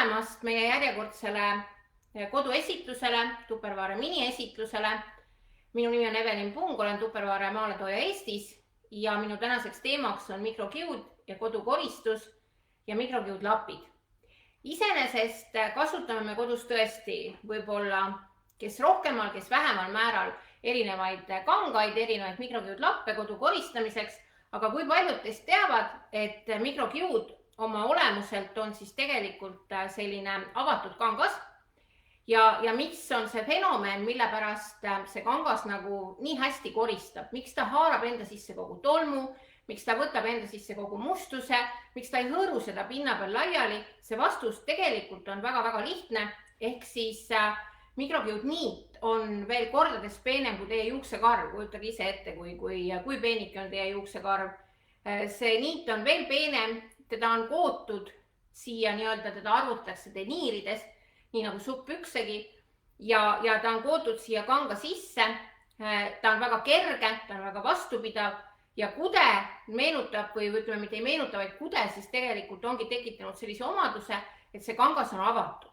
tulemast meie järjekordsele koduesitlusele, Tupperware miniesitlusele. Minu nimi on Evelin Pung, olen Tupperware maaletooja Eestis ja minu tänaseks teemaks on mikrokiud ja kodukoristus ja mikrokiudlapid. Iseenesest kasutame me kodus tõesti võib-olla kes rohkemal, kes vähemal määral erinevaid kangaid, erinevaid mikrokiudlappe kodu koristamiseks, aga kui paljud teist teavad, et mikrokiud oma olemuselt on siis tegelikult selline avatud kangas ja miks on see fenomen, mille pärast see kangas nagu nii hästi koristab, miks ta haarab enda sisse kogu tolmu, miks ta võtab enda sisse kogu mustuse, miks ta ei hõõru seda pinna peal laiali, see vastus tegelikult on väga-väga lihtne, ehk siis mikrokiudniit on veel kordades peenem kui teie juuksekarv, kujutage ise ette, kui peenike on teie juuksekarv. See niit on veel peenem, teda on kootud siia nii-öelda, teda arvutakse deniirides, nii nagu suppüksegi, ja ta on kootud siia kanga sisse, ta on väga kerge, ta on väga vastupidav ja kude meenutab või ütleme, mitte ei meenuta, vaid kude siis tegelikult ongi tekitanud sellise omaduse, et see kangas on avatud.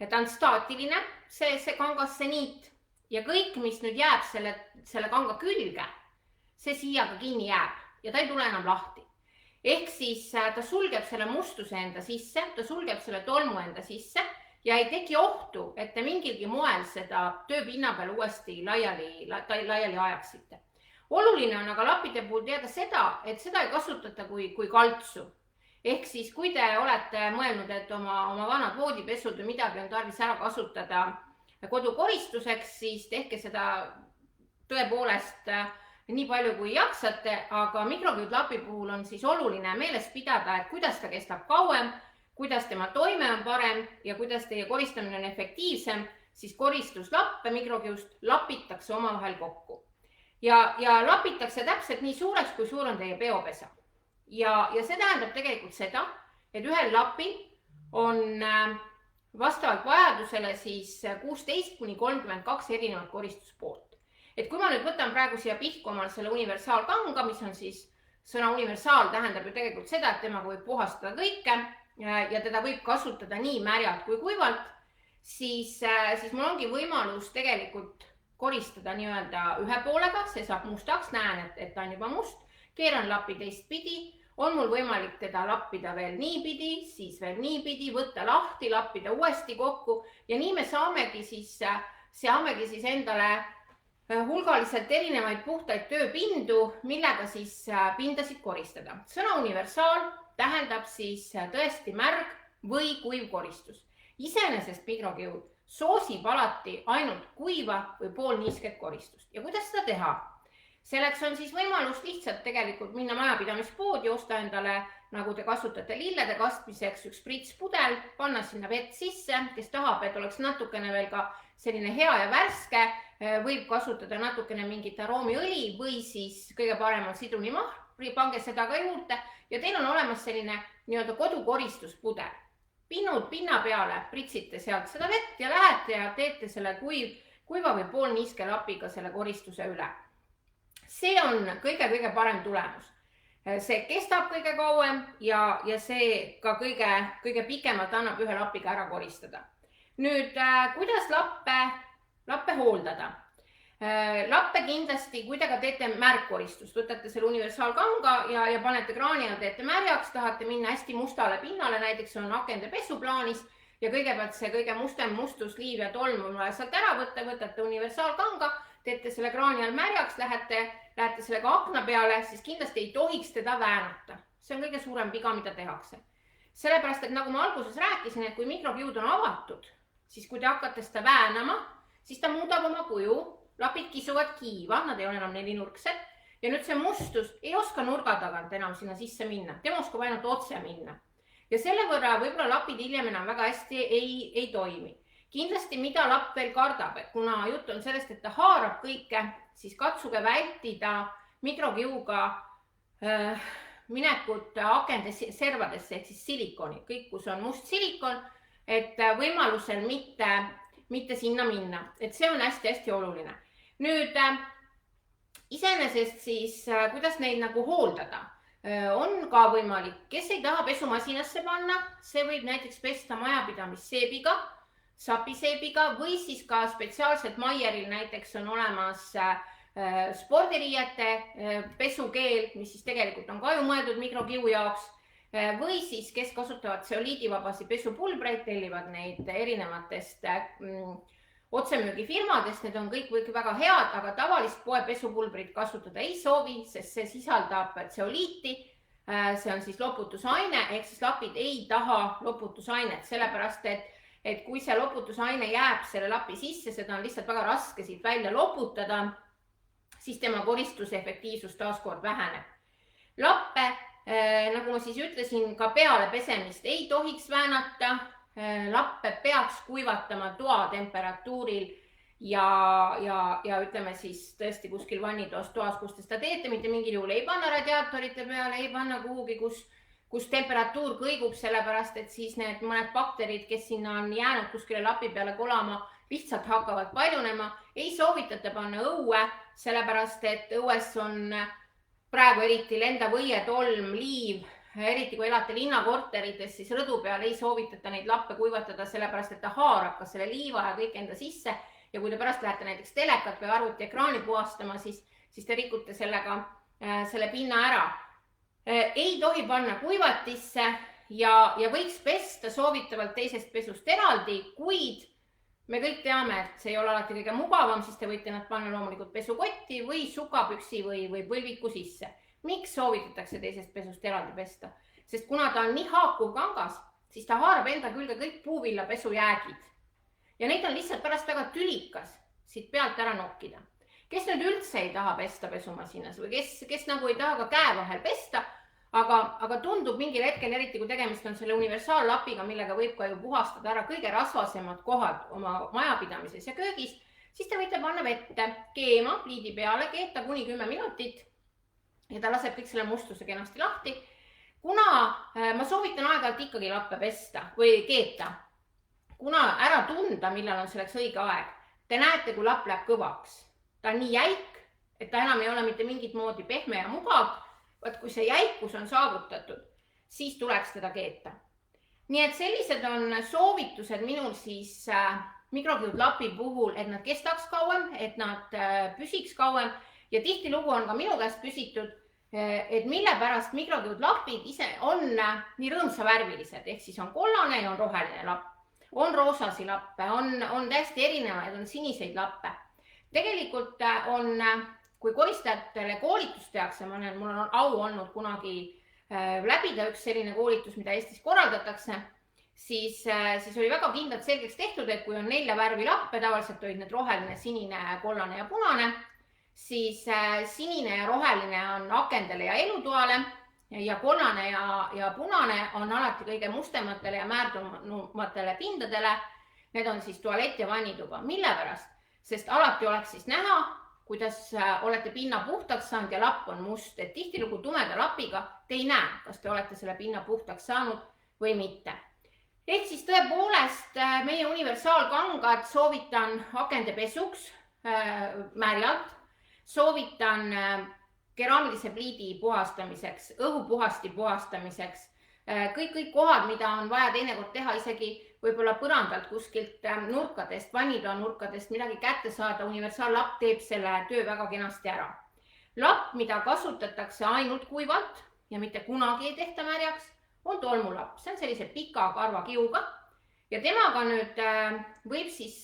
Ta on staatiline, see kangas, see niit ja kõik, mis nüüd jääb selle kanga külge, see siia ka kinni jääb ja ta ei tule enam lahti. Ehk siis ta sulgeb selle mustuse enda sisse, ta sulgeb selle tolmu enda sisse ja ei teki ohtu, et te mingilgi moel seda tööpinna peal uuesti laiali ajaksite. Oluline on aga lappide puhul teada seda, et seda ei kasutata kui kaltsu. Ehk siis, kui te olete mõelnud, et oma vanad voodipesud või midagi on tarvis ära kasutada kodukoristuseks, siis tehke seda tõepoolest nii palju kui jaksate, aga mikrokiudlapi puhul on siis oluline meeles pidada, et kuidas ta kestab kauem, kuidas tema toime on parem ja kuidas teie koristamine on efektiivsem, siis koristuslappe mikrokiust lapitakse omavahel kokku. Ja lapitakse täpselt nii suureks, kui suur on teie peopesa. Ja see tähendab tegelikult seda, et ühel lapil on vastavalt vajadusele siis 16–32 erinevat koristuspoolt. Et kui ma nüüd võtan praegu siia pihku omal selle universaalkanga, mis on siis, sõna universaal tähendab ju tegelikult seda, et temaga võib puhastada kõike ja teda võib kasutada nii märjalt kui kuivalt, siis mul ongi võimalus tegelikult koristada nii-öelda ühe poolega, see saab mustaks, näen, et ta on juba must, keeran lappi teistpidi, on mul võimalik teda lappida veel niipidi, siis veel niipidi, võtta lahti, lappida uuesti kokku ja nii me saamegi siis endale hulgaliselt erinevaid puhtaid tööpindu, millega siis pindasid koristada. Sõna universaal tähendab siis tõesti märg või kuiv koristus. Iseenesest mikrokiud soosib alati ainult kuiva või poolniisket koristust. Ja kuidas seda teha? Selleks on siis võimalus lihtsalt tegelikult minna majapidamispoodi, osta endale, nagu te kasutate lillede kastmiseks, üks pritspudel, panna sinna vett sisse, kes tahab, et oleks natukene veel ka selline hea ja värske, võib kasutada natukene mingit aroomiõli või siis kõige parem on sidrunimahl, pange seda ka juurde ja teil on olemas selline nii-öelda kodukoristuspudel. Pinnud pinna peale pritsite sealt seda vett ja lähete ja teete selle kuiva või poolniiske lapiga selle koristuse üle. See on kõige parem tulemus. See kestab kõige kauem ja see ka kõige pikemalt annab ühe lapiga ära koristada. Nüüd, kuidas lappe hooldada? Lappe kindlasti, kui te ka teete märgkoristust, võtate selle universaalkanga ja panete kraani ja teete märjaks, tahate minna hästi mustale pinnale, näiteks on akende pesu plaanis ja kõigepealt see kõige mustem mustus, liiv ja tolm on vaja sealt ära võtta, võtate universaalkanga, teete selle kraani all märjaks, lähete sellega akna peale, siis kindlasti ei tohiks teda väänata. See on kõige suurem viga, mida tehakse. Sellepärast, et nagu ma alguses rääkisin, et kui mikrokiud on avatud, siis kui te hakkate seda väänama, siis ta muudab oma kuju, lapid kisuvad kiiva, nad ei ole enam nelinurksed ja nüüd see mustus ei oska nurga tagant enam sinna sisse minna, tema oskab ainult otse minna. Ja selle võrra võib-olla lapid hiljem enam väga hästi ei toimi. Kindlasti, mida lapp veel kardab, et kuna jutt on sellest, et ta haarab kõike, siis katsuge vältida mikrokiuga minekut akende servadesse, ehk siis silikoni, kõik, kus on must silikon, et võimalusel mitte sinna minna, et see on hästi-hästi oluline. Nüüd, iseenesest siis, kuidas neid nagu hooldada? on ka võimalik. Kes ei taha pesumasinasse panna, see võib näiteks pesta majapidamisseebiga, sapiseebiga või siis ka spetsiaalselt Maieril näiteks on olemas spordiriiete pesukeel, mis siis tegelikult on ka ju mõeldud mikrokiu jaoks, või siis kes kasutavad tseoliidivabasi pesupulbreid, tellivad neid erinevatest otsemüügifirmadest, need on kõik väga head, aga tavalist poepesupulbrit kasutada ei soovi, sest see sisaldab tseoliiti, see on siis loputusaine, ehk siis lapid ei taha loputusainet, sellepärast et kui see loputusaine jääb selle lapi sisse, seda on lihtsalt väga raske siit välja loputada, siis tema koristuse efektiivsus taaskord väheneb. Lappe, nagu ma siis ütlesin, ka peale pesemist ei tohiks väänata, lappe peaks kuivatama toa temperatuuril ja ütleme siis tõesti kuskil vannitoas toas, kus te seda teete, mitte mingil juhul ei panna radiaatorite peale, ei panna kuhugi, kus temperatuur kõigub, sellepärast et siis need mõned bakterid, kes sinna on jäänud kuskile lapi peale kolama, lihtsalt hakkavad paljunema. Ei soovitata panna õue, sellepärast et õues on praegu eriti lendavõie, tolm, liiv, eriti kui elate linnakorterites, siis rõdu peal ei soovitata neid lappe kuivatada, sellepärast et ta haarab ka selle liiva ja kõik enda sisse ja kui te pärast lähete näiteks telekat või arvuti ekraani puhastama, siis te rikute sellega selle pinna ära. Ei tohi panna kuivatisse ja võiks pesta soovitavalt teisest pesust eraldi, kuid me kõik teame, et see ei ole alati kõige mugavam, siis te võite nad panna loomulikult pesukotti või sukapüksi või põlviku sisse. Miks soovitatakse teisest pesust eraldi pesta? Sest kuna ta on nii haakuv kangas, siis ta haarab enda külge kõik puuvilla pesujäägid. Ja neid on lihtsalt pärast väga tülikas siit pealt ära nokkida. Kes nüüd üldse ei taha pesta pesumasinas või kes nagu ei taha ka käe vahel pesta, aga tundub mingil hetkel, eriti kui tegemist on selle universaallapiga, millega võib ka ju puhastada ära kõige rasvasemad kohad oma majapidamises ja köögis, siis te võite panna vette, keema pliidi peale, keeta kuni 10 minutit ja ta laseb kõik selle mustuse kenasti lahti. Kuna ma soovitan aeg-ajalt ikkagi lappe pesta või keeta, kuna ära tunda, millal on selleks õige aeg, te näete, kui lapp läheb kõvaks. Ta on nii jäik, et ta enam ei ole mitte mingit moodi pehme ja mugav, vaat kui see jäikus on saavutatud, siis tuleks teda keeta. Nii et sellised on soovitused minul siis mikrokiudlapi puhul, et nad kestaks kauem, et nad püsiks kauem ja tihtilugu on ka minu käest küsitud, et mille pärast mikrokiudlapid ise on nii rõõmsavärvilised, ehk siis on kollane ja on roheline lapp, on roosasi lappe, on täiesti erinevaid, on siniseid lappe. Tegelikult on, kui koristajatele koolitus tehakse, mul on au olnud kunagi läbida üks selline koolitus, mida Eestis korraldatakse, siis oli väga kindlalt selgeks tehtud, et kui on 4 värvi lappe, tavaliselt olid need roheline, sinine, kollane ja punane, siis sinine ja roheline on akendele ja elutoale ja kollane ja punane on alati kõige mustematele ja määrdumatele pindadele. Need on siis tualett ja vannituba. Mille pärast? Sest alati oleks siis näha, kuidas olete pinna puhtaks saanud ja lapp on must, et tihtilugu tumeda lapiga te ei näe, kas te olete selle pinna puhtaks saanud või mitte. Ehk siis tõepoolest meie universaalkangad soovitan akende pesuks märjalt, soovitan keraamilise pliidi puhastamiseks, õhupuhasti puhastamiseks, kõik kohad, mida on vaja teinekord teha isegi võib-olla põrandalt kuskilt nurkadest, vannitoa nurkadest midagi kätte saada, universaallapp teeb selle töö väga kenasti ära. Lapp, mida kasutatakse ainult kuivalt ja mitte kunagi ei tehta märjaks, on tolmulapp. See on sellise pika karva kiuga ja temaga nüüd võib siis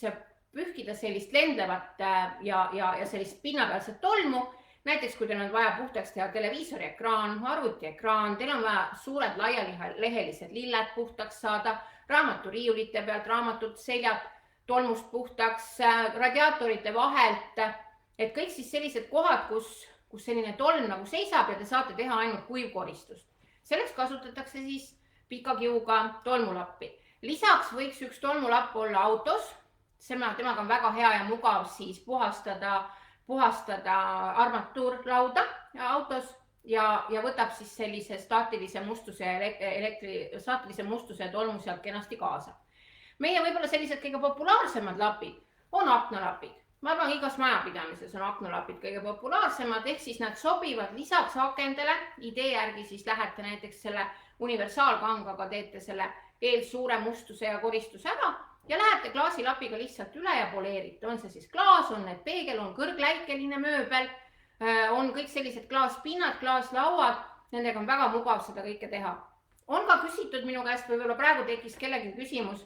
pühkida sellist lendlevat ja sellist pinnapealset tolmu. Näiteks kui teil on vaja puhtaks teha televiisori ekraan, arvuti ekraan, teil on vaja suured laialilehelised lilled puhtaks saada, raamaturiiulite pealt, raamatut seljad tolmust puhtaks, radiaatorite vahelt, et kõik siis sellised kohad, kus selline tolm nagu seisab ja te saate teha ainult kuivkoristust. Selleks kasutatakse siis pika kiuga tolmulappi. Lisaks võiks üks tolmulapp olla autos, temaga on väga hea ja mugav siis puhastada armatuurlauda autos ja võtab siis sellise staatilise mustuse ja tolmu sealt kenasti kaasa. Meie võib-olla sellised kõige populaarsemad lapid on aknalapid. ma arvan, igas majapidamises on aknalapid kõige populaarsemad, ehk siis nad sobivad lisaks akendele. Idee järgi siis lähete näiteks selle universaalkangaga, teete selle eelsuure mustuse ja koristuse ära ja lähete klaasilapiga lihtsalt üle ja poleerite. On see siis klaas, on need peegel, on kõrgläikeline mööbel, on kõik sellised klaaspinnad, klaaslauad, nendega on väga mugav seda kõike teha. On ka küsitud minu käest, võib-olla praegu tekkis kellegi küsimus,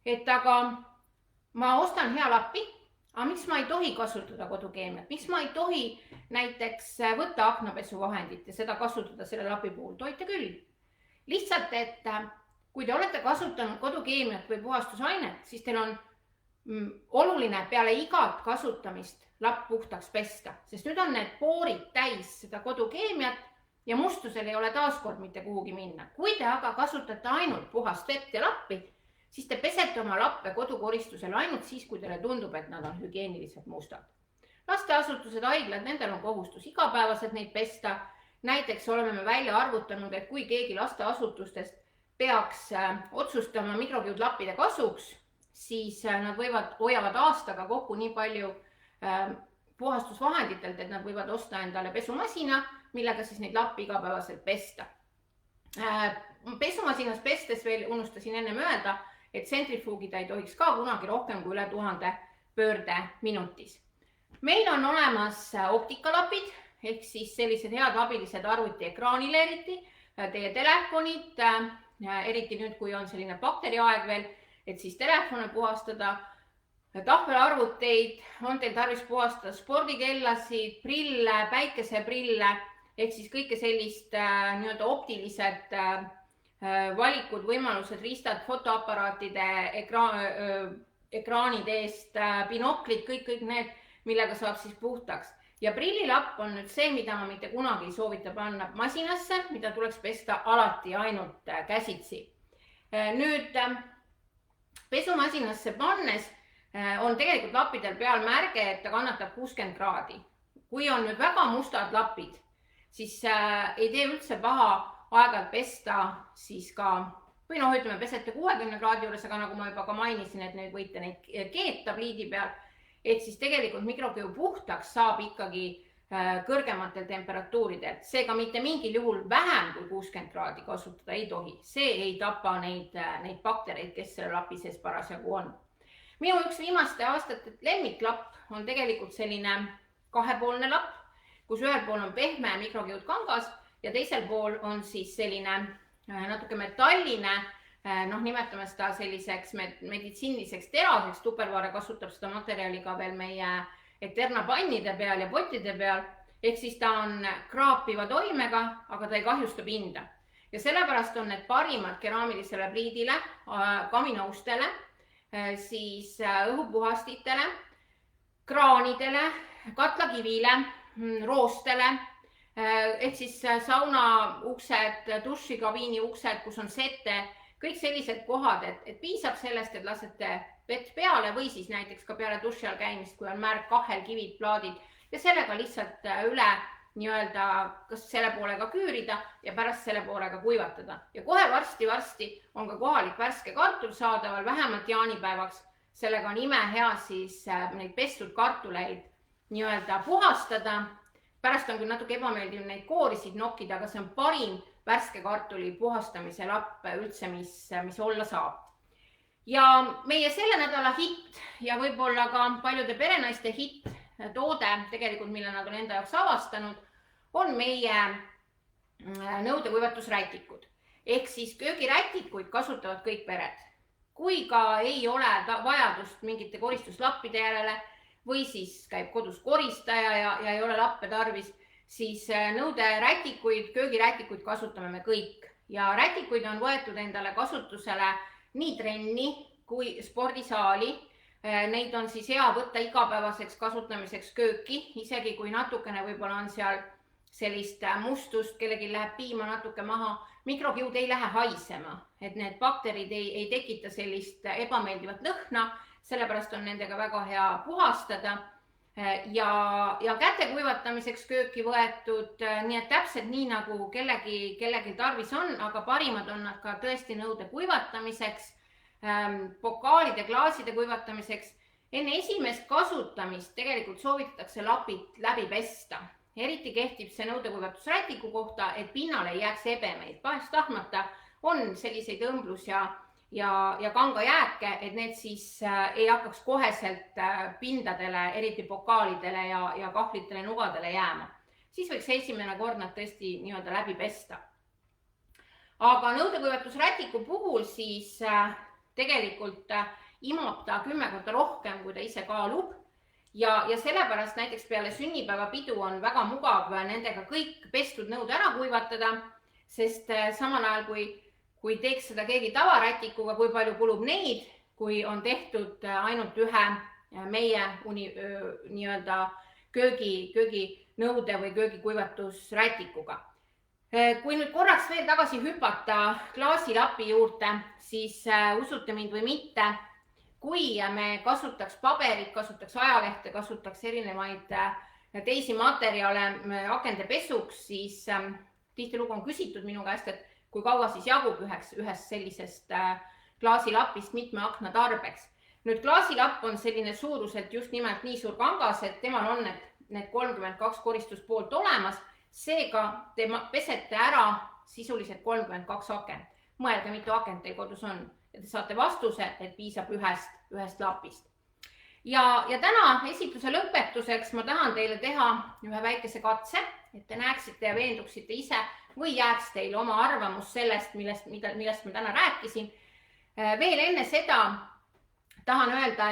et aga ma ostan hea lapi, aga miks ma ei tohi kasutada kodukeemiat? Miks ma ei tohi näiteks võtta aknapesuvahendit ja seda kasutada selle lapi puhul? Toite küll. Lihtsalt, et kui te olete kasutanud kodukeemiat või puhastusainet, siis teil on oluline peale igat kasutamist lapp puhtaks pesta, sest nüüd on need poorid täis seda kodukeemiat ja mustusel ei ole taaskord mitte kuhugi minna. Kui te aga kasutate ainult puhast vett ja lappi, siis te pesete oma lappe kodukoristusel ainult siis, kui teile tundub, et nad on hügieeniliselt mustad. Lasteasutused, haiglad, nendel on kohustus igapäevaselt neid pesta. Näiteks oleme me välja arvutanud, et kui keegi lasteasutustest peaks otsustama mikrokiudlappide kasuks, siis nad hoiavad aastaga kokku nii palju puhastusvahenditelt, et nad võivad osta endale pesumasina, millega siis neid lappi igapäevaselt pesta. Pesumasinas pestes veel unustasin ennem öelda, et tsentrifuugida ei tohiks ka kunagi rohkem kui üle 1000 pöörde minutis. Meil on olemas optikalapid, ehk siis sellised head abilised arvutiekraanile eriti, teie telefonid, eriti nüüd, kui on selline bakteriaeg veel, et siis telefone puhastada, tahvelarvuteid, on teil tarvis puhastada spordikellasid, prille, päikeseprille, ehk siis kõike sellist nii-öelda optilised valikud, võimalused, riistad, fotoaparaatide, ekraanide eest, binoklid, kõik need, millega saab siis puhtaks. Ja prillilapp on nüüd see, mida ma mitte kunagi ei soovita panna masinasse, mida tuleks pesta alati ainult käsitsi. Nüüd pesumasinasse pannes on tegelikult lappidel peal märge, et ta kannatab 60 kraadi. Kui on nüüd väga mustad lapid, siis ei tee üldse paha aeg-ajalt pesta siis ka, või ütleme, pesete 60 kraadi juures, aga nagu ma juba ka mainisin, et nüüd võite neid keeta pliidi peal, et siis tegelikult mikrokiu puhtaks saab ikkagi kõrgematel temperatuuridel. Seega mitte mingil juhul vähem kui 60 kraadi kasutada ei tohi. See ei tapa neid baktereid, kes selle lapi sees parasjagu on. Minu üks viimaste aastate lemmiklapp on tegelikult selline kahepoolne lapp, kus ühel pool on pehme mikrokiud kangas, ja teisel pool on siis selline natuke metalline, nimetame seda selliseks meditsiiniliseks teraseks. Tupperware kasutab seda materjali ka veel meie Eterna pannide peal ja pottide peal. Ehk siis ta on kraapiva toimega, aga ta ei kahjusta pinda. Ja sellepärast on need parimad keraamilisele pliidile, kaminaustele, siis õhupuhastitele, kraanidele, katlakivile, roostele, ehk siis sauna uksed, dušikabiini uksed, kus on sete, kõik sellised kohad, et piisab sellest, et lasete vett peale või siis näiteks ka peale duši all käimist, kui on märg kahel kivid, plaadid ja sellega lihtsalt üle nii-öelda kas selle poolega küürida ja pärast selle poolega kuivatada. Ja kohe varsti on ka kohalik värske kartul saadaval vähemalt jaanipäevaks. Sellega on imehea siis neid pestud kartuleid nii-öelda puhastada. Pärast on küll natuke ebameeldiv neid koorisid nokkida, aga see on parim värske kartuli puhastamise lapp üldse, mis olla saab. Ja meie selle nädala hitt ja võib-olla ka paljude perenaiste hitt toode, tegelikult mille nad on enda jaoks avastanud, on meie nõudekuivatusrätikud. Ehk siis köögirätikuid kasutavad kõik pered. Kui ka ei ole vajadust mingite koristuslappide järele või siis käib kodus koristaja ja ei ole lappe tarvis, siis nõuderätikuid, köögirätikuid kasutame me kõik. Ja rätikuid on võetud endale kasutusele nii trenni kui spordisaali. Neid on siis hea võtta igapäevaseks kasutamiseks kööki, isegi kui natukene võib-olla on seal sellist mustust, kellelgi läheb piima natuke maha. Mikrokiud ei lähe haisema, et need bakterid ei tekita sellist ebameeldivat lõhna, sellepärast on nendega väga hea puhastada. Ja käte kuivatamiseks kööki võetud, nii et täpselt nii nagu kellegi tarvis on, aga parimad on nad ka tõesti nõude kuivatamiseks, pokaalide, klaaside kuivatamiseks Enne esimest kasutamist tegelikult soovitatakse lapid läbi pesta. Eriti kehtib see nõudekuivatusrätiku kohta, et pinnale ei jääks ebemeid. Tahes-tahtmata on selliseid õmblus- ja kangajääke, et need siis ei hakkaks koheselt pindadele, eriti pokaalidele ja kahvlitele, nugadele jääma. Siis võiks esimene kord nad tõesti nii-öelda läbi pesta. Aga nõudekuivatusrätiku puhul siis tegelikult imab ta 10 korda rohkem, kui ta ise kaalub. Ja sellepärast näiteks peale sünnipäevapidu on väga mugav nendega kõik pestud nõud ära kuivatada, sest samal ajal, kui teeks seda keegi tavarätikuga, kui palju kulub neid, kui on tehtud ainult ühe meie nii-öelda kööginõude või köögikuivatusrätikuga. Kui nüüd korraks veel tagasi hüpata klaasilapi juurde, siis usute mind või mitte, kui me kasutaks paberit, kasutaks ajalehte, kasutaks erinevaid teisi materjale akende pesuks, siis tihtilugu on küsitud minu käest, et kui kaua siis jagub ühest sellisest klaasilapist mitme akna tarbeks. Nüüd klaasilapp on selline suuruselt just nimelt nii suur kangas, et temal on need 32 koristuspoolt olemas, seega te pesete ära sisuliselt 32 akent. Mõelge, mitu akent teil kodus on. Ja te saate vastuse, et piisab ühest lapist. Ja täna esitluse lõpetuseks ma tahan teile teha ühe väikese katse, et te näeksite ja veenduksite ise või jääks teil oma arvamus sellest, millest ma täna rääkisin. Veel enne seda tahan öelda,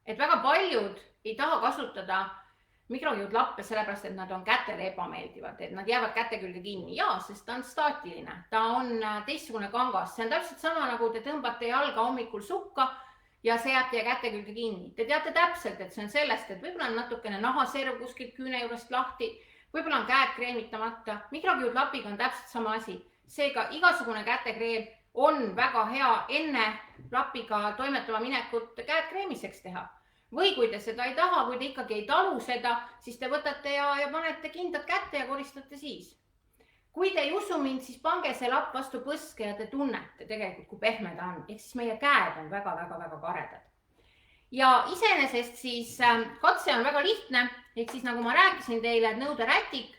et väga paljud ei taha kasutada mikrokiudlappe sellepärast, et nad on kätele ebameeldivad, et nad jäävad käte külge kinni. Jaa, sest ta on staatiline, ta on teistsugune kangas. See on täpselt sama, nagu te tõmbate jalga hommikul sukka ja see jääb teie käte külge kinni. Te teate täpselt, et see on sellest, et võib-olla on natukene nahaserv kuskilt küüne juurest lahti, võib-olla on käed kreemitamata. Mikrokiudlapiga on täpselt sama asi. Seega igasugune kätekreem on väga hea enne lapiga toimetama minekut käed kreemiseks teha. Või kui te seda ei taha, kui te ikkagi ei talu seda, siis te võtate ja panete kindad kätte ja koristate siis. Kui te ei usu mind, siis pange see lapp vastu põske ja te tunnete tegelikult, kui pehme ta on. Ehk siis meie käed on väga karedad. Ja iseenesest siis katse on väga lihtne. Ehk siis nagu ma rääkisin teile, et nõuderätik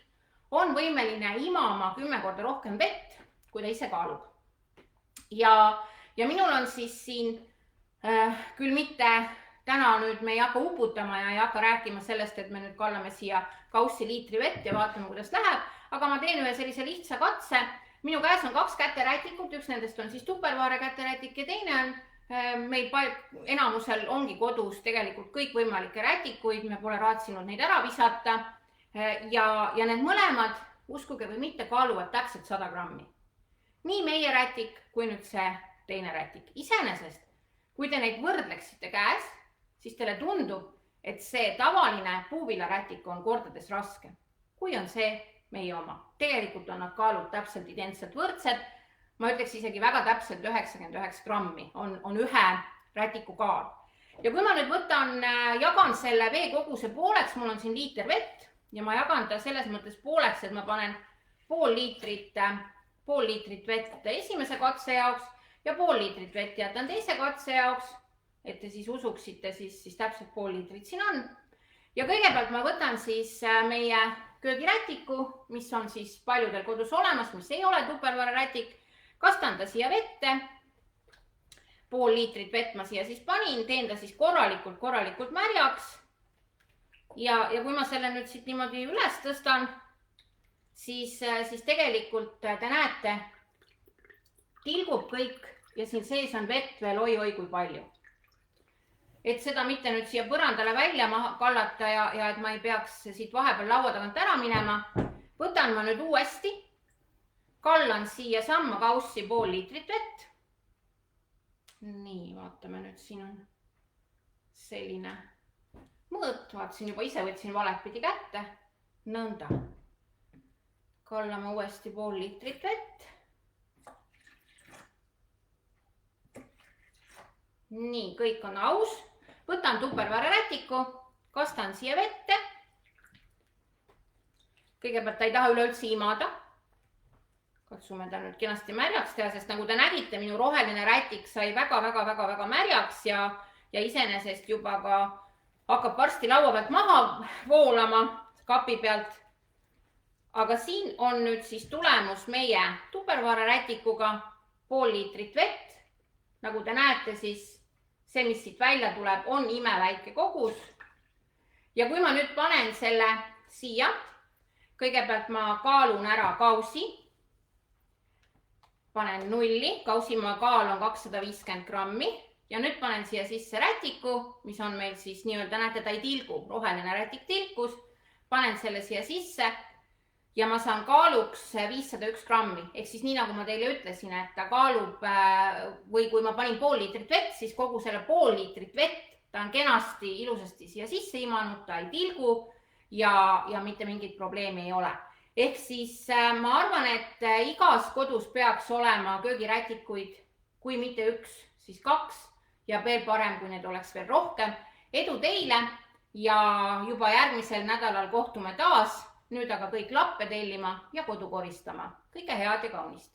on võimeline imama 10 korda rohkem vett, kui ta ise kaalub. Ja minul on siis siin küll mitte... Täna nüüd me ei hakka uputama ja ei hakka rääkima sellest, et me nüüd kallame siia kaussi liitri vett ja vaatame, kuidas läheb, aga ma teen ühe sellise lihtsa katse. Minu käes on 2 käterätikut, üks nendest on siis Tupperware käterätik ja teine on meil enamusel ongi kodus tegelikult kõik võimalikke rätikuid, me pole raatsinud neid ära visata ja need mõlemad, uskuge või mitte, kaaluvad täpselt 100 grammi. Nii meie rätik kui nüüd see teine rätik. Iseenesest, kui te neid võrdleksite käes, siis teile tundub, et see tavaline puuvillarätik on kordades raske, kui on see meie oma. Tegelikult on nad kaalud täpselt identselt võrdsed. Ma ütleks isegi väga täpselt 99 grammi on ühe rätiku kaal. Ja kui ma nüüd jagan selle veekoguse pooleks, mul on siin liiter vett ja ma jagan ta selles mõttes pooleks, et ma panen pool liitrit vett esimese katse jaoks ja pool liitrit vett jätan teise katse jaoks, et te siis usuksite, siis täpselt pool liitrit siin on. Ja kõigepealt ma võtan siis meie köögirätiku, mis on siis paljudel kodus olemas, mis ei ole Tupperware rätik. Kastan ta siia vette. Pool liitrit vett ma siia siis panin, teen ta siis korralikult märjaks. Ja kui ma selle nüüd siit niimoodi üles tõstan, siis tegelikult te näete, tilgub kõik ja siin sees on vett veel oi kui palju. Et seda mitte nüüd siia põrandale välja kallata ja et ma ei peaks siit vahepeal laua tagant ära minema. Võtan ma nüüd uuesti, kallan siia samma kaussi pool liitrit vett. Nii, vaatame nüüd, siin on selline mõõt, vaatasin juba ise võtsin valepidi kätte. Nõnda. Kallame uuesti pool liitrit vett. Nii, kõik on aus. Võtan Tupperware rätiku, kastan siia vette. Kõigepealt ta ei taha üleüldse imada. Katsume ta nüüd kenasti märjaks teha, sest nagu te nägite, minu roheline rätik sai väga märjaks ja ja iseenesest juba ka hakkab varsti laua pealt maha voolama kapi pealt. Aga siin on nüüd siis tulemus meie tupperware-rätikuga, pool liitrit vett. Nagu te näete, siis see, mis siit välja tuleb, on imeväike kogus. Ja kui ma nüüd panen selle siia, kõigepealt ma kaalun ära kausi. Panen nulli, kausimaa kaal on 250 grammi ja nüüd panen siia sisse rätiku, mis on meil siis nii-öelda, näete, ta ei tilgu, roheline rätik tilkus. Panen selle siia sisse ja ma saan kaaluks 501 grammi. Ehk siis nii, nagu ma teile ütlesin, et ta kaalub, või kui ma panin pool liitrit vett, siis kogu selle pool liitrit vett, ta on kenasti ilusasti siia sisse imanud, ta ei tilgu ja mitte mingit probleemi ei ole. Ehk siis ma arvan, et igas kodus peaks olema köögirätikuid, kui mitte üks, siis 2 ja veel parem, kui need oleks veel rohkem. Edu teile ja juba järgmisel nädalal kohtume taas. Nüüd aga kõik lappe tellima ja kodu koristama. Kõike head ja kaunist!